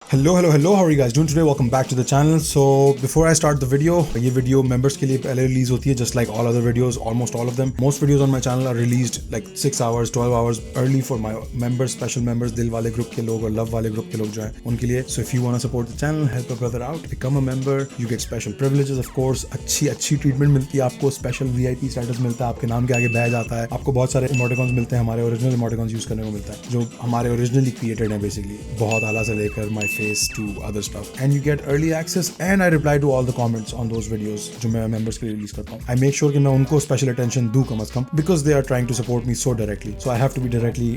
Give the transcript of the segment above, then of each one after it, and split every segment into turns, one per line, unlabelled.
Hello, how are you guys doing today? Welcome back to the channel. So before I start the video, ये video members के लिए पहले release होती है, just like all other videos, almost all of them. Most videos on my channel are released like 6 hours, 12 hours early for my members, special members, दिल वाले group के लोग और love वाले group के लोग जो हैं उनके लिए. So if you want to support the channel, help a brother out, become a member, you get special privileges of course, अच्छी treatment मिलती है आपको, special VIP status मिलता है, आपके नाम के आगे बैज आता है, आपको बहुत सारे emoticons मिलते हैं, हमारे original emoticons use करने को मिलता है, जो हमारे originally created हैं basically, बहुत आला से लेकर my face to other stuff, and you get early access and I reply to all the comments on those videos जो मैं members के लिए release करता हूँ. I make sure कि मैं उनको special attention दूँ कम से कम because they are trying to support me so directly, so I have to be directly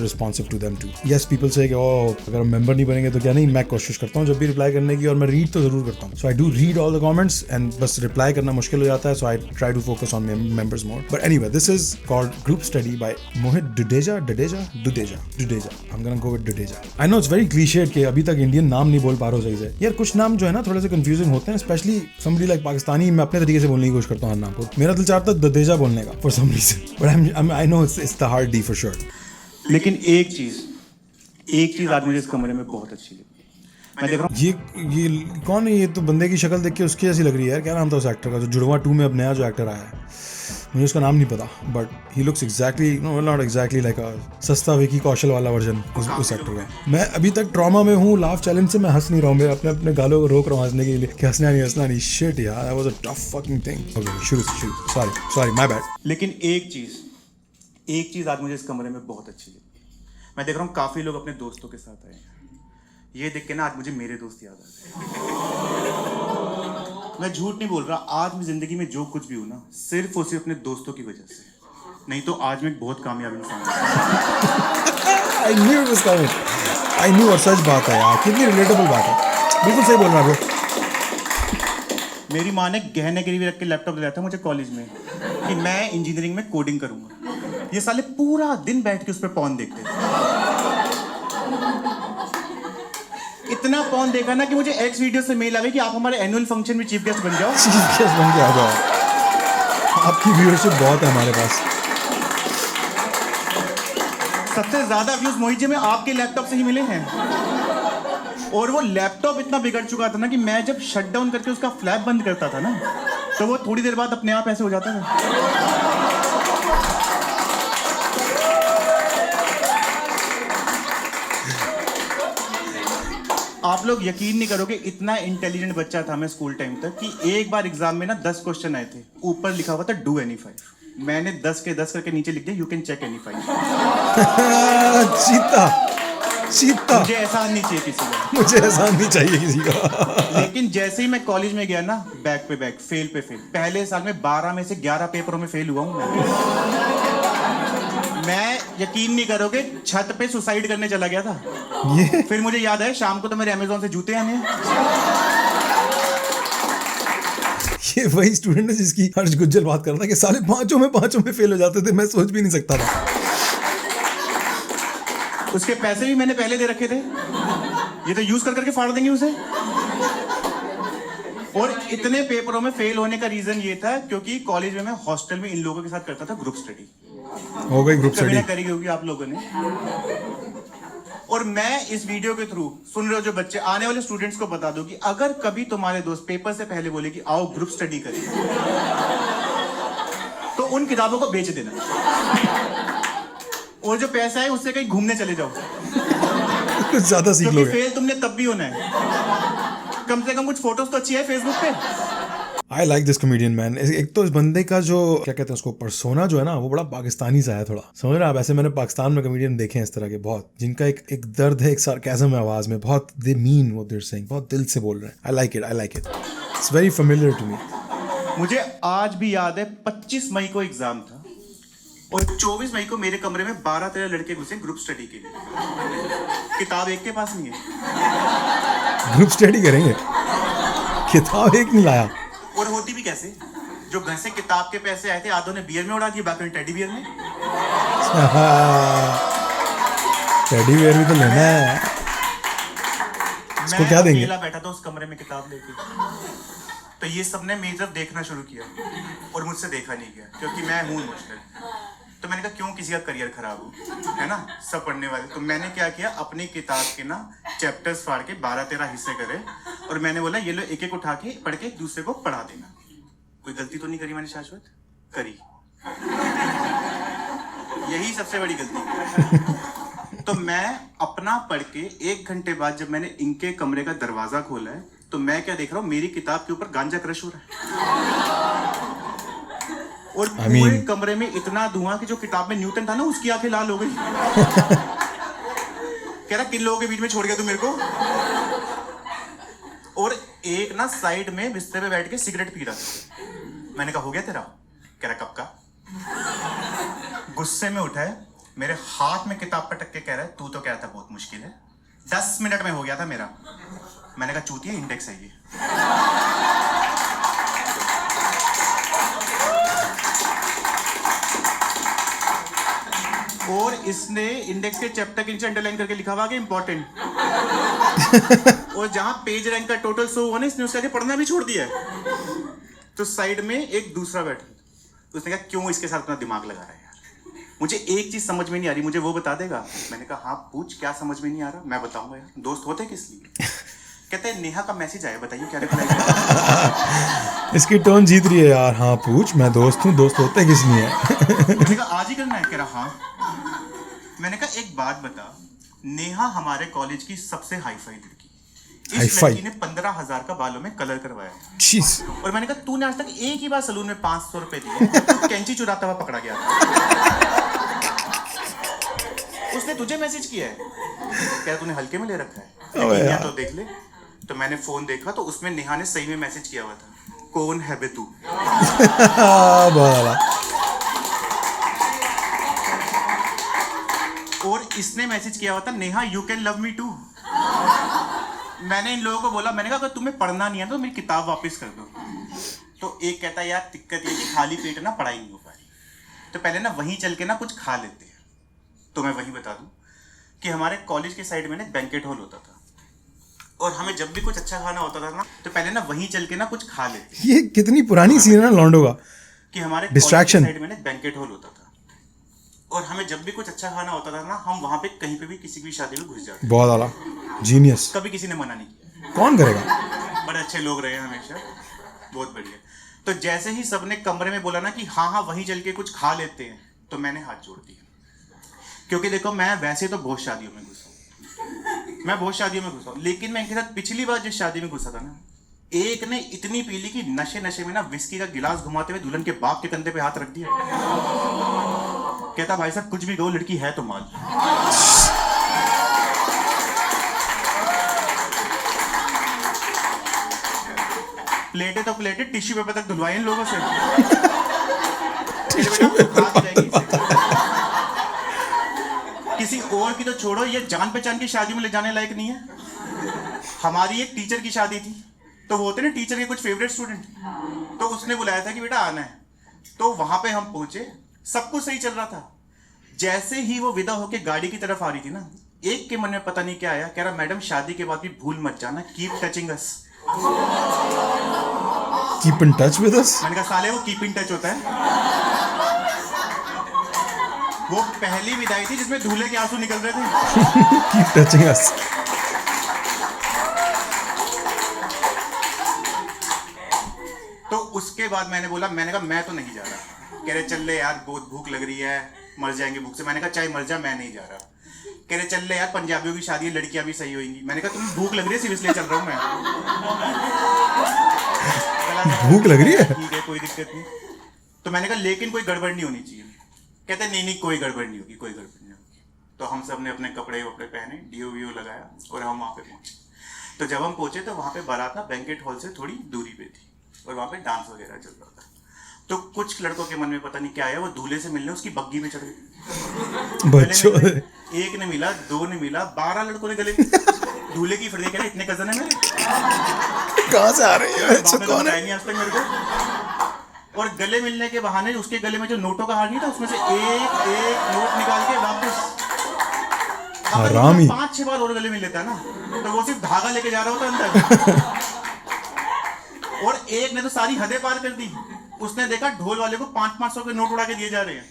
responsive to them too. Yes, people say कि अगर हम member नहीं बनेंगे तो क्या नहीं, मैं कोशिश करता हूँ जब भी reply करने की और मैं read तो जरूर करता हूँ. So I do read all the comments and बस reply करना मुश्किल हो जाता है, so I try to focus on members more. But anyway, this is called Group Study by Mohit Dudeja. I'm gonna go with Dudeja. I know it's very cliched कि अभी तक Indian नाम नहीं बोल पा रहा हूँ सही से. यार कुछ नाम जो है ना थोड़े से कंफ्यूजिंग होते हैं, स्पेशली somebody like पाकिस्तानी. मैं अपने तरीके से बोलने की कोशिश करता हूँ हर नाम को. मेरा दिल चाहता है दुदेजा बोलने का for some reason, but I know it's the hard D for sure.
लेकिन एक चीज आज मुझे इस कमरे में बहुत अच्छी लगी. मैं देख रहा हूँ
ये कौन है? ये तो बंदे की शक्ल देख के उसकी जैसी लग रही है यार. क्या नाम था उस एक्टर का जो जुड़वा 2 में अब नया जो एक्टर आया है, मुझे उसका नाम नहीं पता, but he looks exactly not exactly like अ सस्ता विकी कौशल वाला वर्जन उस एक्टर का. मैं अभी तक ट्रॉमा में हूँ. लाफ चैलेंज से मैं हंस नहीं रहा हूँ. मैं अपने गालों को रोक रहा हूँ हंसने के लिए कि हंसना नहीं. शिट यार, that was a tough fucking thing. Okay, शुरू सॉरी माय बैड.
लेकिन एक चीज आज मुझे इस कमरे में बहुत अच्छी लगी. मैं देख रहा हूँ काफी लोग अपने दोस्तों के साथ आए हैं. ये देख के ना आज मुझे मेरे दोस्त याद आ गए. मैं झूठ नहीं बोल रहा. आज मैं जिंदगी में जो कुछ भी हूँ ना, सिर्फ और सिर्फ अपने दोस्तों की वजह से. नहीं तो आज मैं एक बहुत कामयाब इंसान हूँ.
I knew it was coming. I knew. और सच बात है यार, कितनी रिलेटेबल बात है. बिल्कुल सही बोल रहा है ब्रो.
मेरी माँ ने गहने गिरवी रख के लैपटॉप दिलाया था मुझे कॉलेज में कि मैं इंजीनियरिंग में कोडिंग करूंगा. ये साले पूरा दिन बैठ के उस पर पॉन देखते थे. इतना पॉन देखा ना कि मुझे एक्स वीडियो से मेल आ गई कि आप हमारे एनुअल फंक्शन में चीफ गेस्ट बन जाओ.
चीफ गेस्ट बन के आ जाओ. आपकी व्यूअरशिप बहुत है हमारे पास.
सबसे ज्यादा व्यूज मोहित जी में आपके लैपटॉप से ही मिले हैं. और वो लैपटॉप इतना बिगड़ चुका था ना कि मैं जब शट डाउन करके उसका फ्लैप बंद करता था ना, तो वो थोड़ी देर बाद अपने आप ऐसे हो जाता था. आप लोग यकीन नहीं करोगे, इतना इंटेलिजेंट बच्चा था मैं स्कूल टाइम तक कि एक बार एग्जाम में ना 10 क्वेश्चन आए थे. ऊपर लिखा हुआ था डू एनी 5. मैंने 10 के 10 करके नीचे लिख दिया यू कैन चेक एनी 5.
चीता.
मुझे एहसान नहीं चाहिए किसी का.
मुझे एहसान नहीं चाहिए किसी का.
लेकिन जैसे ही मैं कॉलेज में गया ना, बैक पे बैक, फेल पे फेल. पहले साल में 12 में से 11 पेपरों में फेल हुआ हूँ. मैं यकीन नहीं करोगे, छत पे सुसाइड करने चला गया था.
ये
फिर मुझे याद है शाम को तो मेरे अमेज़न से जूते आने.
ये वही स्टूडेंट है जिसकी हर्ष गुज्जर बात कर रहा था कि साले पांचों में फेल हो जाते थे. मैं सोच भी नहीं सकता था.
उसके पैसे भी मैंने पहले दे रखे थे. ये तो यूज कर करके फाड़ देंगे उसे. और इतने पेपरों में फेल होने का रीजन ये था क्योंकि कॉलेज में मैं हॉस्टल में इन लोगों के साथ करता था ग्रुप स्टडी.
हो गई ग्रुप स्टडी.
करी होगी आप लोगों ने. और मैं इस वीडियो के थ्रू सुन रहे हो जो बच्चे, आने वाले स्टूडेंट्स को बता दो कि अगर कभी तुम्हारे दोस्त पेपर से पहले बोले कि आओ ग्रुप स्टडी करें, तो उन किताबों को बेच देना और जो पैसा है उससे कहीं घूमने चले जाओ.
कुछ ज्यादा सीख लोगे.
फेल तुमने तब भी होना है. कम से कम कुछ फोटोज तो अच्छी है फेसबुक पे.
I like this comedian man. एक तो इस बंदे का जो क्या कहते हैं उसको, पर्सोना जो है ना, वो बड़ा पाकिस्तानी सा है थोड़ा. समझ रहे हैं आप? ऐसे मैंने पाकिस्तान में कॉमेडियन देखे हैं इस तरह के बहुत, जिनका एक दर्द है, एक सार्केज़म है आवाज में. बहुत they mean what they are saying, बहुत दिल से बोल रहे हैं. I like it. It's very familiar to me.
मुझे आज भी याद है 25 मई को एग्जाम था और 24 मई को मेरे कमरे में 12-13 लड़के घुसे ग्रुप स्टडी के लिए. किताब एक के पास नहीं है.
ग्रुप स्टडी करेंगे, किताब एक नहीं लाया.
और होती भी कैसे, जो घर से किताब के पैसे आए थे आधों ने बियर में उड़ा दिए, बाकी टेडी बियर में.
टेडी बियर भी तो लेना है. इसको क्या देंगे?
मैं अकेला बैठा था उस कमरे में किताब लेके, तो ये सबने मेरी तरफ देखना शुरू किया और मुझसे देखा नहीं गया क्योंकि मैं हूं इमोशनल. तो मैंने कहा क्यों किसी का करियर खराब हो, है ना, सब पढ़ने वाले। तो मैंने क्या किया, अपनी किताब के ना चैप्टर्स फाड़ के 12-13 हिस्से करे और मैंने बोला ये लो एक एक उठा के पढ़ के दूसरे को पढ़ा देना। कोई गलती तो नहीं करी मैंने शाश्वत? करी। यही सबसे बड़ी गलती। तो मैं अपना पढ़ के 1 घंटे बाद जब मैंने इनके कमरे का दरवाजा खोला है तो मैं क्या देख रहा हूँ, मेरी किताब के ऊपर गांजा क्रश हो रहा है और पूरे कमरे में इतना धुआं कि जो किताब में न्यूटन था ना उसकी आंखें लाल हो गई। कह रहा किन लोगों के बीच में छोड़ गया तू मेरे को। और एक ना साइड में बिस्तर पे बैठ के सिगरेट पी रहा था। मैंने कहा हो गया तेरा? कह रहा कब का? गुस्से में उठा है, मेरे हाथ में किताब पटक के कह रहा है तू तो कहता बहुत मुश्किल है, 10 मिनट में हो गया था मेरा। मैंने कहा चूतिया इंडेक्स है ये। और इसने इंडेक्स के चैप्टर के नीचे अंडरलाइन करके लिखा हुआ कि इंपॉर्टेंट। और जहां पेज रैंक का टोटल शो हुआ ना, इसने उसके आगे पढ़ना भी छोड़ दिया है। तो साइड में एक दूसरा बैठा, उसने कहा क्यों इसके साथ अपना दिमाग लगा रहा है यार, मुझे एक चीज समझ में नहीं आ रही, मुझे वो बता देगा? मैंने कहा हाँ पूछ, क्या समझ में नहीं आ रहा? मैं बताऊंगा यार। दोस्त होते किस लिए? कहते हैं नेहा का मैसेज आया, बताइए क्या रिप्लाई।
इसकी टोन जीत रही है यार। हाँ पूछ, मैं दोस्त हूँ, दोस्त होते किस लिए?
मैंने कहा आज ही करना है? कह रहा हाँ। मैंने कहा एक बात बता, नेहा हमारे कॉलेज की सबसे हाईफाई लड़की, इस लड़की ने 15,000 का बालों में कलर करवाया। और मैंने कहा तूने आज तक एक ही बार सलून में 500 रुपए दिए, तो कैंची चुराता हुआ पकड़ा गया उसने तुझे मैसेज किया है, क्या तूने हल्के में ले रखा है? तो देख ले। तो मैंने फोन देखा तो उसमें नेहा ने सही में मैसेज किया हुआ था, कौन है बे तू? और इसने मैसेज किया हुआ था, Neha you can love me too. मैंने इन लोगों को बोला, मैंने कहा अगर तुम्हें पढ़ना नहीं है तो मेरी किताब वापस कर दो। तो एक कहता है यार दिक्कत ये कि खाली पेट ना पढ़ाई नहीं हो पा रही, तो पहले ना वहीं चल के ना कुछ खा लेते हैं। तो मैं वहीं बता दूं कि हमारे कॉलेज के साइड में ना बैंकेट हॉल होता था और हमें जब भी कुछ अच्छा खाना होता था ना तो पहले ना वहीं चल के ना कुछ खा लेते।
ये कितनी पुरानी सीन है लॉन्डो का
कि हमारे डिस्ट्रैक्शन साइड में ना बैंकेट हॉल होता था और हमें जब भी कुछ अच्छा खाना होता था ना हम वहां पे कहीं पे भी किसी की शादी में घुस जाते।
बहुत आला, जीनियस।
कभी किसी ने मना नहीं किया।
कौन करेगा?
बड़े अच्छे लोग रहे हमेशा, बहुत बढ़िया। तो जैसे ही सबने कमरे में बोला ना कि हाँ हाँ वहीं चल के कुछ खा लेते हैं, तो मैंने हाथ जोड़ दिया। क्योंकि देखो मैं वैसे तो बहुत शादियों में घुसा हूँ, मैं बहुत शादियों में घुसा हूँ, लेकिन मैं इनके साथ पिछली बार जिस शादी में घुसा था ना, एक ने इतनी पी ली कि नशे नशे में ना विस्की का गिलास घुमाते हुए दुल्हन के बाप के कंधे पे हाथ रख दिया। कहता भाई साहब कुछ भी कहो लड़की है तो माल। प्लेटें तो प्लेटें टिश्यू पेपर तक धुलवाए इन लोगों से। किसी और की तो छोड़ो, ये जान पहचान की शादी में ले जाने लायक नहीं है। हमारी एक टीचर की शादी थी, तो वो होते ना टीचर के कुछ फेवरेट स्टूडेंट, तो उसने बुलाया था कि बेटा आना है। तो वहां पे हम पहुंचे, सब कुछ सही चल रहा था। जैसे ही वो विदा होके गाड़ी की तरफ आ रही थी ना, एक के मन में पता नहीं क्या आया, कह रहा मैडम शादी के बाद भी भूल मत जाना, keep touching us.
Keep in touch with us?
मैंने कहा साले वो कीप इन टच होता है। वो पहली विदाई थी जिसमें दूल्हे के आंसू निकल रहे थे।
कीप टचिंग अस।
तो उसके बाद मैंने बोला, मैंने कहा मैं तो नहीं जा रहा। कह रहे चल ले यार बहुत भूख लग रही है, मर जाएंगे भूख से। मैंने कहा चाहे मर जा, मैं नहीं जा रहा। कह रहे चल ले यार पंजाबियों की शादी है, लड़कियां भी सही होंगी। मैंने कहा तुम्हें भूख लग रही है सिर्फ इसलिए चल रहा हूं मैं।
भूख लग रही है?
ठीक है कोई दिक्कत नहीं। तो मैंने कहा लेकिन कोई गड़बड़ नहीं होनी चाहिए। कहते नहीं नहीं कोई गड़बड़ नहीं होगी, कोई गड़बड़ नहीं होगी। तो हम सब ने अपने कपड़े वपड़े पहने, डीओ वीओ लगाया और हम वहाँ पे पहुंचे। तो जब हम पहुंचे तो वहाँ पे बारात ना बैंकेट हॉल से थोड़ी दूरी पे थी और वहाँ पे डांस वगैरह चल रहा था। तो कुछ लड़कों के मन में पता नहीं क्या आया, वो दूल्हे से मिलने उसकी बग्गी में चढ़ गए। बच्चों एक ने मिला, 2 ने मिला, 12 लड़कों ने गले दूल्हे की फिर कह रहे इतने कजन है मेरे।
कहाँ से आ रही है? कौन है?
नहीं आज तक मेरे को। और गले मिलने के बहाने उसके गले में जो नोटों का हार नहीं था, उसमें से एक एक नोट निकाल के वापस।
हरामी।
5-6 बार और गले मिल लेता है ना, तो वो सिर्फ धागा लेके जा रहा होता अंदर। और एक ने तो सारी हदें पार कर दी। उसने देखा ढोल वाले को 500-500 के नोट उड़ा के दिए जा रहे हैं।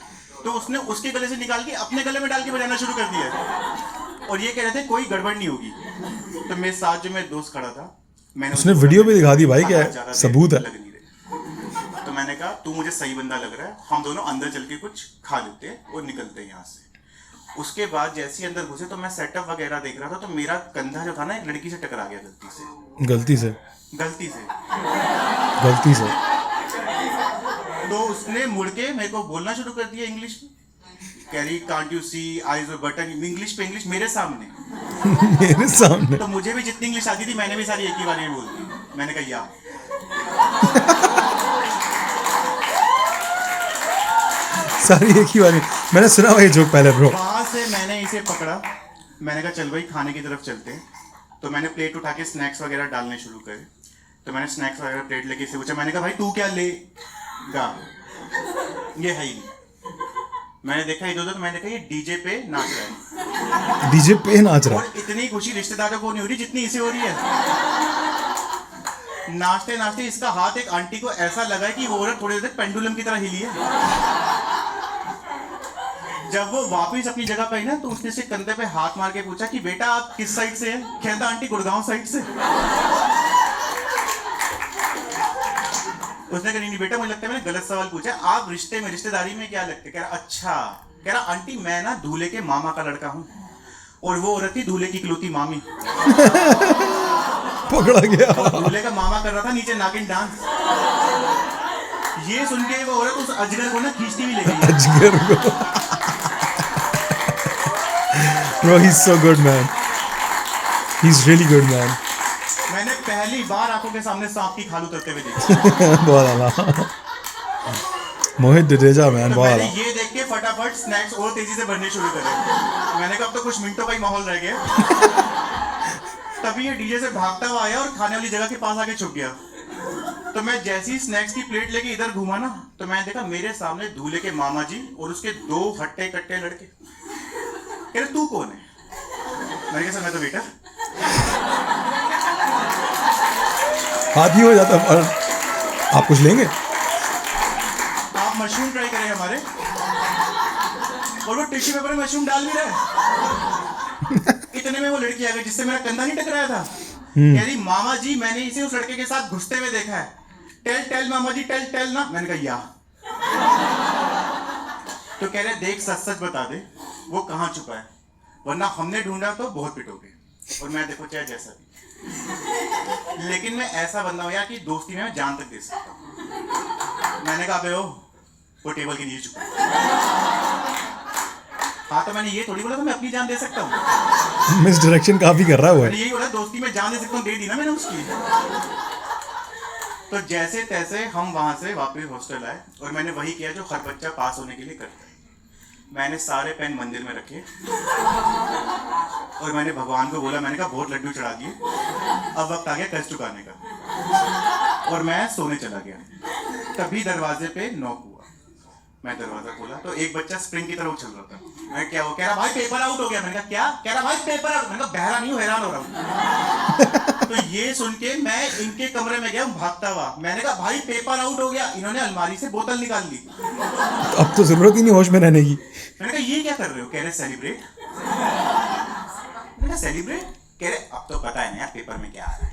तो उसने उसके गले से निकाल के अपने गले में डाल के बजाना शुरू कर दिया और ये कह रहे थे कोई गड़बड़ नहीं होगी। तो मेरे साथ जो मेरा दोस्त खड़ा था, मैंने
उसने वीडियो भी दिखा दी भाई, क्या सबूत है।
तो मैंने कहा तू मुझे सही बंदा लग रहा है, हम दोनों अंदर चल के कुछ खा लेते हैं और निकलते हैं यहाँ से। उसके बाद जैसे ही अंदर घुसे तो मैं सेटअप वगैरह देख रहा था, तो मेरा कंधा जो था ना एक लड़की से टकरा गया गलती से। तो उसने मुड़ के मेरे को बोलना शुरू कर दिया इंग्लिश में, Kerry can't you see eyes और बटन, इंग्लिश पे इंग्लिश मेरे सामने। तो मुझे भी जितनी इंग्लिश आती थी मैंने भी सारी एक ही बारी में बोल दी। मैंने कहा या
सारी एक ही बारी। मैंने सुना भाई जोक पहले ब्रो।
वहां से मैंने इसे पकड़ा, मैंने कहा चल भाई खाने की तरफ चलते हैं। तो मैंने प्लेट उठा के स्नैक्स वगैरह डालने शुरू करे। तो मैंने स्नैक्स वगैरह प्लेट लेके इसे पूछा, मैंने कहा भाई तू क्या लेगा, ये है ही नहीं। मैंने देखा इधर उधर, तो मैंने देखा ये डीजे पे नाच रहा है। और इतनी खुशी रिश्तेदारों को नहीं हो रही जितनी इसे हो रही है। नाचते नाचते इसका हाथ एक आंटी को ऐसा लगा कि वो औरत थोड़ी देर तक पेंडुलम की तरह हिली है। जब वो वापस अपनी जगह पे आई ना, तो उसने से कंधे पे हाथ मार के पूछा कि बेटा आप किस साइड से हैं? कहता आंटी गुड़गांव साइड से। उसने कहा नहीं बेटा मुझे लगता है मैंने गलत सवाल पूछा, आप रिश्ते में रिश्तेदारी में क्या लगते? कह रहा अच्छा, कह रहा आंटी मैं ना दूल्हे के मामा का लड़का हूँ और वो औरत थी दूल्हे की इकलौती मामी।
पकड़ा गया।
दूल्हे का मामा कर रहा था नीचे नागिन डांस। ये सुन के वो औरत उस अजगर को ना खींचती भी ले गई।
अजगर को। Bro, he's so good man. He's really good man.
मैंने पहली बार आंखों के सामने सांप की खाल उतरते हुए देखी।
बहुत आला। मोहित डडेजा मैन, बहुत आला।
ये देख के फटाफट स्नैक्स और तेजी से बढ़ने शुरू करे। मैंने कहा अब तो कुछ मिनटों का ही माहौल रह गया। तभी ये डीजे से भागता हुआ आया और खाने वाली जगह के पास आके छुप गया। तो मैं जैसे ही स्नैक्स की प्लेट लेके इधर घूमा ना, तो मैंने देखा मेरे सामने दूल्हे के मामा जी और उसके दो हट्टे कट्टे लड़के। कह रहे तू कौन है? मैंने कहा मैं तो बेटा
हाथी हो जाता। और आप कुछ लेंगे?
आप मशरूम ट्राई करें हमारे। और वो टिश्यू पेपर में मशरूम डाल भी रहा है। इतने में वो लड़की आ गई जिससे मेरा कंधा नहीं टकराया था। कह रही मामा जी मैंने इसे उस लड़के के साथ घुसते हुए देखा है। टेल मामा जी टेल ना। मैंने कहा या। तो कह रहे देख सच सच बता दे वो कहाँ छुपा है, वरना हमने ढूंढा तो बहुत पिटोगे। और मैं देखो चाहे जैसा भी, लेकिन मैं ऐसा बंदा हूं यार कि दोस्ती में मैं जान तक दे सकता हूं। मैंने कहा बे वो टेबल के नीचे छुपा। हाँ तो मैंने ये थोड़ी बोला था मैं अपनी जान दे सकता हूँ।
मिसडायरेक्शन काफी कर रहा है वो।
यही बोला दोस्ती में जान दे सकता हूँ, दे दी ना मैंने उसकी। तो जैसे तैसे हम वहां से वापस हॉस्टल आए और मैंने वही किया जो हर बच्चा पास होने के लिए करता है। मैंने सारे पेन मंदिर में रखे और मैंने भगवान को बोला, मैंने कहा बहुत लड्डू चढ़ा दिए, अब वक्त आ गया कर्ज चुकाने का। और मैं सोने चला गया। तभी दरवाजे पे नॉक हुआ। मैं दरवाजा खोला तो एक बच्चा स्प्रिंग की तरह उछल रहा था। मैं क्या हो? कह रहा भाई पेपर आउट हो गया। मैंने कहा क्या? कह रहा भाई पेपर आउट। मैंने कहा बहरा नहीं हूँ, हैरान हो रहा हूँ। तो ये सुन के मैं इनके कमरे में गया भागता हुआ। मैंने कहा भाई पेपर आउट हो गया। इन्होंने अलमारी से बोतल निकाल ली।
अब तो जरूरत ही नहीं होश में रहने की।
मैंने कहा ये क्या कर रहे हो? कह रहे सेलिब्रेट। मैंने कहा सेलिब्रेट? कह रहे अब तो पता है ना यार पेपर में क्या आ रहा है।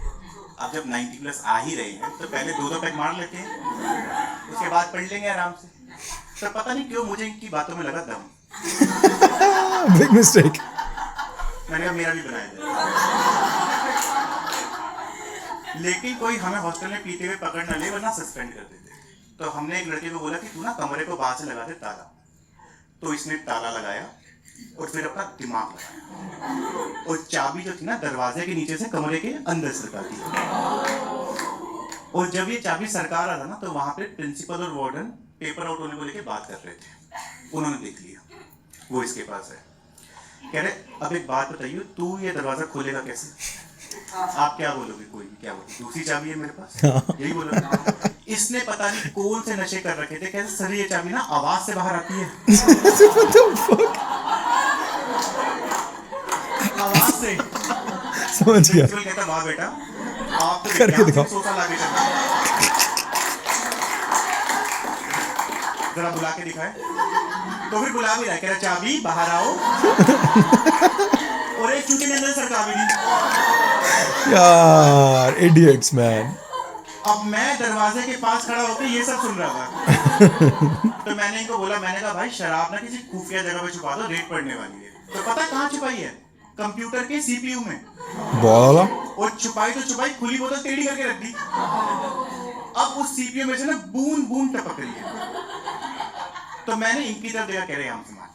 अब जब 90+ आ ही रहे हैं तो पहले 2 पैक मार लेते हैं, उसके बाद पढ़ लेंगे आराम से। तो पता नहीं क्यों मुझे इनकी बातों में लगा दम।
Big mistake.
मैंने कहा मेरा भी बनाया जाए। लेकिन कोई हमें हॉस्टल में पीते हुए पकड़ न ले वरना सस्पेंड कर देते। तो हमने एक लड़के को बोला कि तू ना कमरे को बाहर से लगा दे ताला। तो इसने ताला लगाया और फिर अपना दिमाग लगाया और चाबी जो थी ना दरवाजे के नीचे से कमरे के अंदर सरका दी। और जब ये चाबी सरका रहा था ना, तो वहां पे प्रिंसिपल और वार्डन पेपर आउट होने को लेके बात कर रहे थे। उन्होंने देख लिया वो इसके पास है। कह रहे अब एक बात बताइए, तू ये दरवाजा खोलेगा कैसे? आप क्या बोलोगे? कोई क्या बोलोगे? दूसरी चाबी है मेरे पास, यही बोलोगे। इसने पता नहीं कौन से नशे कर रखे थे। कैसे सर ये चाबी ना आवाज से बाहर आती है। आवाज से।
समझ गया।
कहता वाह बेटा आप तो
करके दिखाओ।
सोचा लागे जरा बुला के दिखाए। तो फिर बुला भी रहा, कह रहा चाबी बाहर आओ, और एक चूंकि अंदर सरका भी नहीं।
यार idiots man.
अब मैं दरवाजे के पास खड़ा होकर ये सब सुन रहा था। तो मैंने इनको बोला, मैंने कहा भाई शराब ना किसी खुफिया जगह पे छुपा दो, रेड पड़ने वाली है। तो पता कहाँ छुपाई है? कंप्यूटर के CPU में।
बोला
और छुपाई तो छुपाई, खुली बोतल टेढ़ी करके रख दी। अब उस CPU में से ना बूंद बूंद टपक रही है। तो मैंने इनकी तरफ देखा, कह रहे हम समान।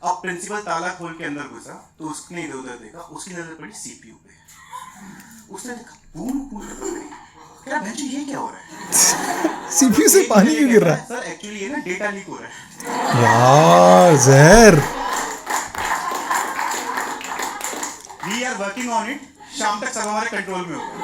अब प्रिंसिपल ताला खोल के अंदर घुसा, तो उसने इधर उधर देखा, उसकी नजर पड़ी CPU पे। उसने देखा बूंद बूंद टपक रही है। क्या बच्चों ये क्या हो रहा है?
CPU से पानी क्यों गिर रहा है?
सर एक्चुअली ये ना डेटा लीक हो रहा है।
यार जहर।
We are working on it. शाम तक सब हमारे कंट्रोल में होगा।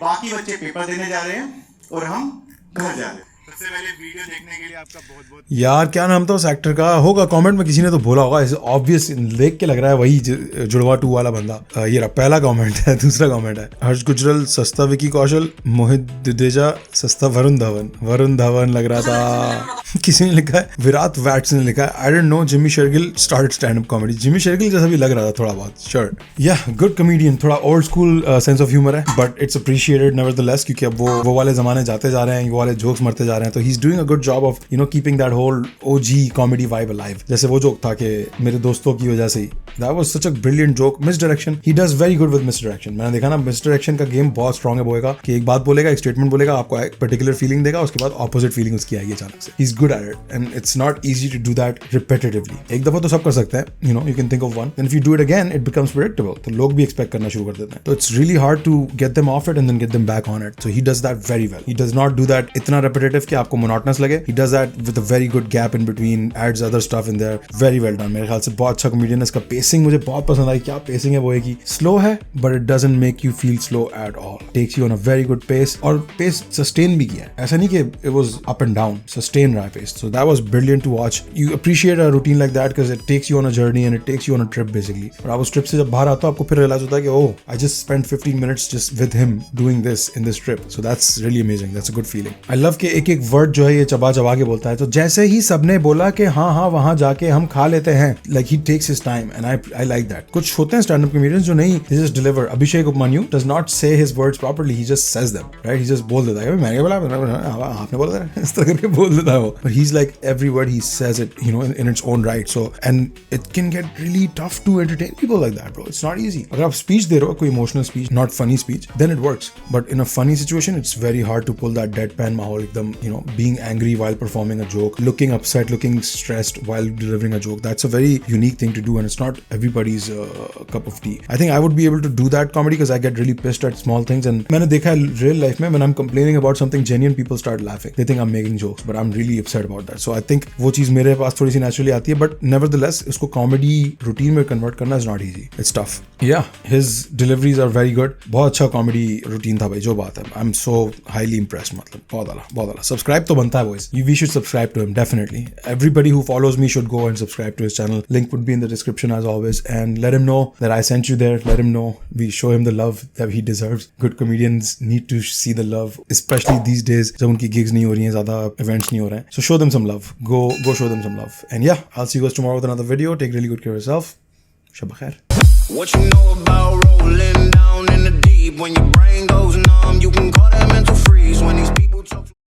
बाकी बच्चे पेपर देने जा रहे हैं और हम घर जा रहे हैं। सबसे पहले वीडियो देखने के लिए आपका बहुत बहुत
यार क्या नाम था उस एक्टर का? होगा कमेंट में किसी ने तो बोला होगा, ऑब्वियस देख के लग रहा है वही जुड़वा 2 वाला बंदा। ये रहा पहला कमेंट है। दूसरा कमेंट है हर्ष गुजरल सस्ता विकी कौशल, मोहित दुदेजा सस्ता वरुण धवन। वरुण धवन लग रहा था। किसी ने लिखा है विराट वैट्स ने लिखा है I don't know Jimmy Shergill start stand up comedy. Jimmy Shergill जैसा भी लग रहा था थोड़ा बहुत। श्योर या गुड कॉमेडियन, थोड़ा old school sense of humour है, बट इट्स अप्रिशिएटेड नेवरदलेस, क्योंकि अब वो वाले जमाने जाते जा रहे हैं, वो वाले जोक्स मरते जा रहे हैं। तो he is doing a good job of keeping that whole OG comedy vibe alive. जैसे वो जोक था कि मेरे दोस्तों की वजह से ही, that was such a brilliant joke. Misdirection, he does very good with misdirection. मैंने देखा ना मिस डायरेक्शन का गेम बहुत स्ट्रांग है। बोलेगा कि एक बात बोलेगा, एक स्टेटमेंट बोलेगा, आपको एक पर्टिकुलर फीलिंग देगा, उसके बाद ऑपोजिट फीलिंग उसकी आएगी अचानक से। He is good at it and it's not easy to do that repetitively. एक दफा तो सब कर सकते हैं, you can think of one. Then if you do it again, it becomes predictable. तो लोग भी expect करना शुरू कर देते हैं। तो it's really hard to get them off it and then get them back on it. So he does that very well. He does not do that इतना repetitive कि आपको monotonous लगे. He does that with a very good gap in between, adds other stuff in there. Very well done. मेरे ख्याल से बहुत अच्छा comedian है। इसका pacing मुझे बहुत पसंद आई। क्या pacing है वो है कि slow है, but it doesn't make you feel slow at all. Takes you on a very good pace और pace sustain भी किया है। ऐसा नहीं कि it was up and down. Sustain रहा है pace. So that was brilliant to watch. You appreciate a routine like that because it takes you on a journey and it takes you on a trip basically. और आप उस trip से जब बाहर आते हो आपको फिर रियलाइज होता है कि oh I just spent 15 minutes just with him doing this in this trip. So that's really amazing. That's a good feeling. I love कि एक वर्ड जो है ये चबा चबा के बोलता है। तो जैसे ही सबने बोला कि हाँ वहां जाके हम खा लेते हैं, like he takes his time and I like that. कुछ होते हैं stand up comedians जो नहीं, they just deliver. Abhishek Upmanyu does not say his words properly. He just says them, right? He just बोल देता है मैंने बोला आपने बोला था, इस तरह करके बोल देता है वो। But he's like every word he says it in its own right. So and it can get really tough to entertain people like that, bro. It's not easy. अगर आप speech दे रहे हो, कोई emotional speech, not funny speech, then it works. But in a funny situation, it's very hard to pull that deadpan माहौल एकदम, being angry while performing a joke, looking upset, looking stressed while delivering a joke. That's a very unique thing to do, and it's not everybody's cup of tea. I think I would be able to do that comedy because I get really pissed at small things. And मैंने देखा है real life में when I'm complaining about something genuine, people start laughing. They think I'm making jokes, but I'm really upset about that. So I think वो चीज मेरे पास थोड़ी सी naturally आती है, बट नेवरदलेस उसको कॉमेडी रूटीन में कन्वर्ट करना is not easy, it's tough. Yeah his deliveries are very good. बहुत अच्छा कॉमेडी रूटीन था भाई, जो बात है। I am so highly impressed, मतलब बहुत आला। सब्सक्राइब तो बनता है boys, we should subscribe to him definitely. Everybody who follows me should go and subscribe to his channel. Link would be in the description as always, and let him know that I sent you there. Let him know we show him the love that he deserves. Good comedians need to see the love, especially these days जब उनकी gigs नहीं हो रही हैं, ज्यादा events नहीं हो रहे हैं। So show them some love, go show them some love. And yeah, I'll see you guys tomorrow with another video. Take really good care of yourself. Shabba khair.
What you know about rolling down in the deep? When your brain goes numb, you can call that mental freeze. When these people talk